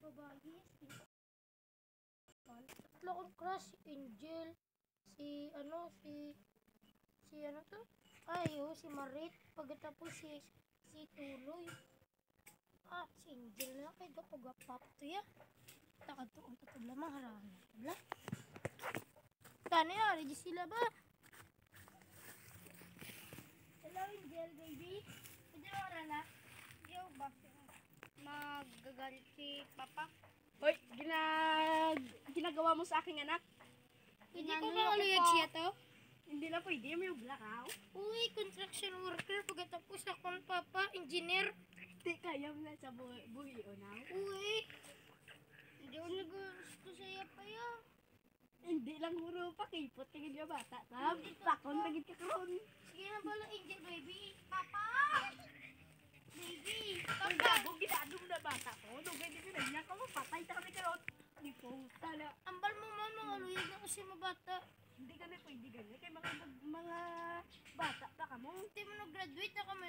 babae. Tatlo kong crush, si Angel, si ano to? Si Marit, pagkatapos si Tuloy. Si Angel na kay gapagapap to ya. Takatuon to lamang harahan. Bla. Tani di sila ba? Hello Angel, baby. Hindi mo rala. Yo, bakit magagalit si Papa? Hoy, ginagawa mo sa aking anak? Hindi ko ba aluyag siya to? Hindi na pwede, may blackout. Uy, construction worker. Pagkatapos akong papa, engineer. Hindi kaya mo na sa buhi o na. Uy, hindi ko nagusto sa'yo pa yan. Hindi lang huro pa, kipot ka ganyan bata. Takon, tagit ka karon. Sige na pala, Angel, baby. Papa! Baby! Ang gabog, ginadong na bata ko. Nung pwede ko na niya ka mo, patay ka kami karon. Hindi po, tala. Ambal mo man, mga aluyag na kasi mabata. Hindi ka na pwede ganyan. Kaya mga bata pa ka mo. Hindi mo nag-graduate na kami.